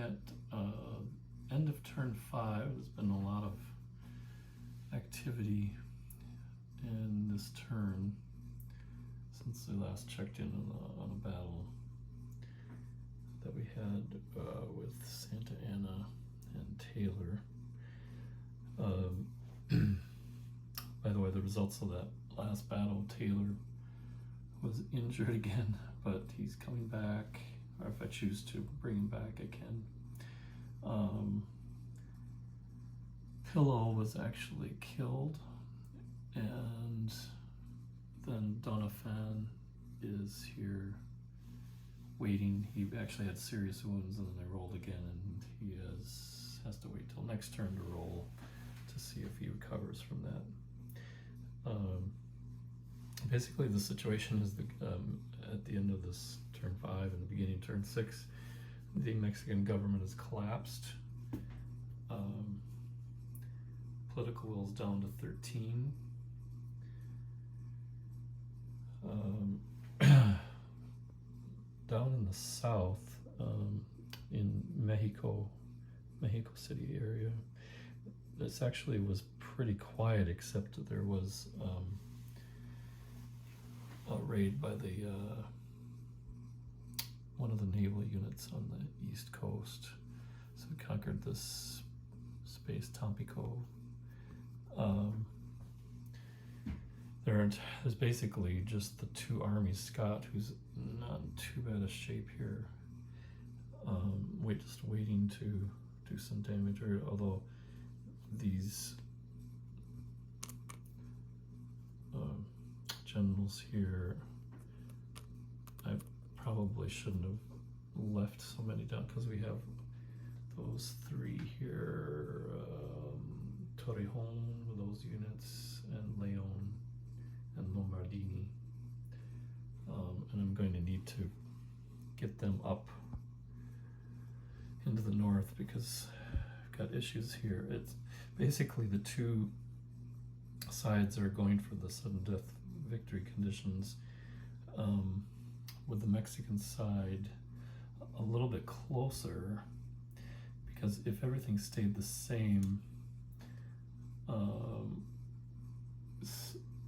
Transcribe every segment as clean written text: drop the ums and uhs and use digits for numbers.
at end of turn 5. There's been a lot of activity in this turn since I last checked in on a battle that we had with Santa Ana and Taylor. By the way, the results of that last battle, Taylor was injured again, but he's coming back, or if I choose to bring him back, I can. Pillow was actually killed, and then Donaphan is here waiting. He actually had serious wounds, and then they rolled again, and he has to wait till next turn to roll to see if he recovers from that. Basically, the situation is at the end of this turn 5 and the beginning of turn 6, the Mexican government has collapsed. Political will is down to 13. Down in the south, in Mexico City area, this actually was pretty quiet, except that there was a raid by the one of the naval units on the east coast. So we conquered this space, Tampico. There's basically just the two armies. Scott, who's not in too bad a shape here, just waiting to do some damage, although these generals here, I probably shouldn't have left so many down, because we have those three here, Torrejon with those units, and Leon and Lombardini, and I'm going to need to get them up into the north because I've got issues here. It's basically the two sides are going for the sudden death victory conditions, with the Mexican side a little bit closer, because if everything stayed the same,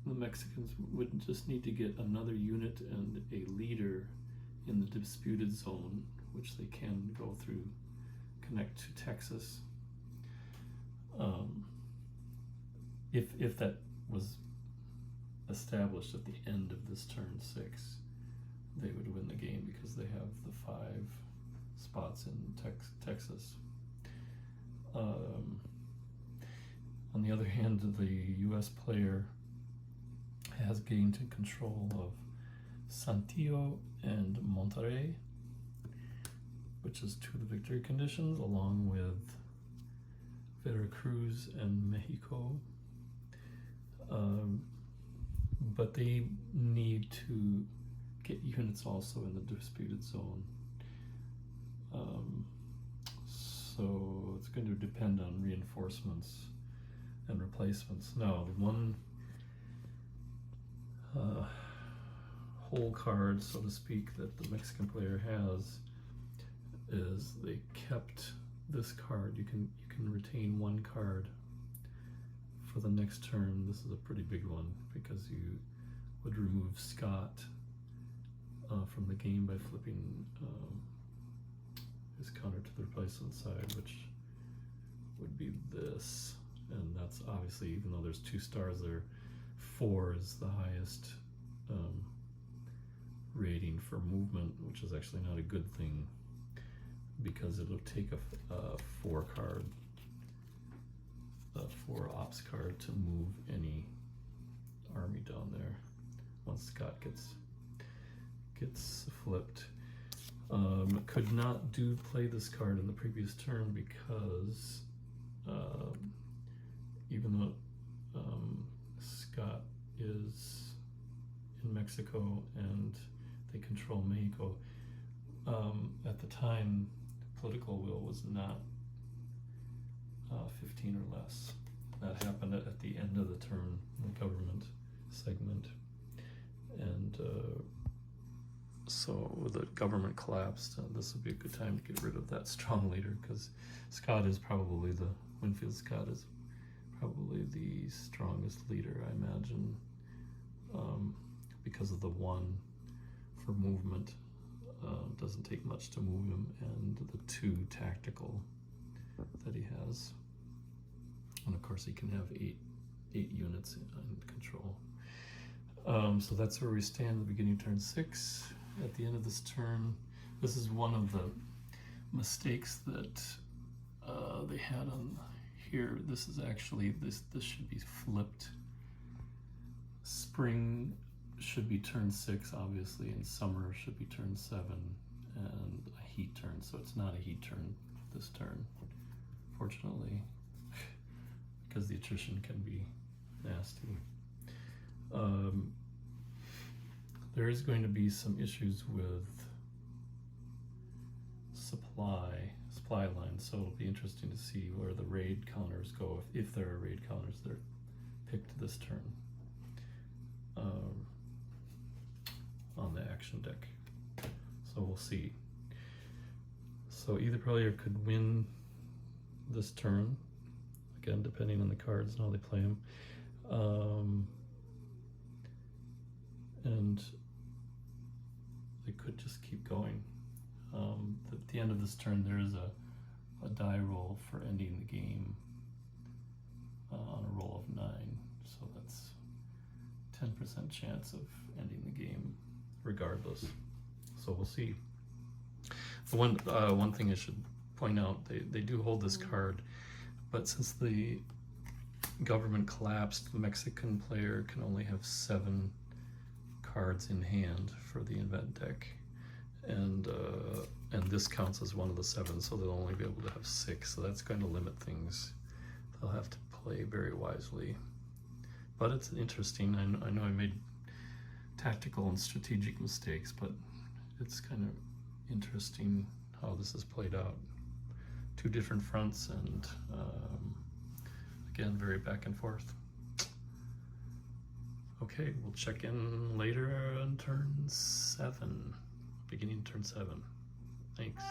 the Mexicans would just need to get another unit and a leader in the disputed zone, which they can go through, connect to Texas. If that was established at the end of this turn 6, they would win the game because they have the 5 spots in Texas. On the other hand, the U.S. player has gained control of Saltillo and Monterrey, which is 2 of the victory conditions, along with Veracruz and Mexico. But they need to get units also in the disputed zone. So it's going to depend on reinforcements and replacements. Now, the one whole card, so to speak, that the Mexican player has is they kept this card. You can retain 1 card for the next turn. This is a pretty big one because you would remove Scott from the game by flipping his counter to the replacement side, which would be this. And that's obviously, even though there's 2 stars there, 4 is the highest rating for movement, which is actually not a good thing because it'll take a 4 card, a 4 ops card to move any army down there once Scott gets flipped. Could not play this card in the previous turn because even though Scott is in Mexico and they control Mexico, at the time political will was not 15 or less. That happened at the end of the turn in the government segment, and So with the government collapsed, this would be a good time to get rid of that strong leader, because Scott is probably Winfield Scott is probably the strongest leader, I imagine, because of the 1 for movement. Doesn't take much to move him, and the 2 tactical that he has. And of course he can have 8 units in control. So that's where we stand at the beginning of turn 6. At the end of this turn, this is one of the mistakes that they had on here. This is actually, this should be flipped. Spring should be turn 6, obviously, and summer should be turn 7, and a heat turn. So it's not a heat turn this turn, fortunately, because the attrition can be nasty. There is going to be some issues with supply lines, so it'll be interesting to see where the raid counters go, if there are raid counters that are picked this turn on the action deck. So we'll see. So either player could win this turn, again depending on the cards and how they play them, and they could just keep going. At the end of this turn, there is a die roll for ending the game on a roll of 9, so that's 10% chance of ending the game regardless. So we'll see. The one thing I should point out, they do hold this card, but since the government collapsed, the Mexican player can only have 7 cards in hand for the event deck, and this counts as one of the 7, so they'll only be able to have 6. So that's going to limit things. They'll have to play very wisely. But it's interesting. I know I made tactical and strategic mistakes, but it's kind of interesting how this is played out. 2 different fronts, and again, very back and forth. Okay, we'll check in later on turn 7, beginning turn 7. Thanks.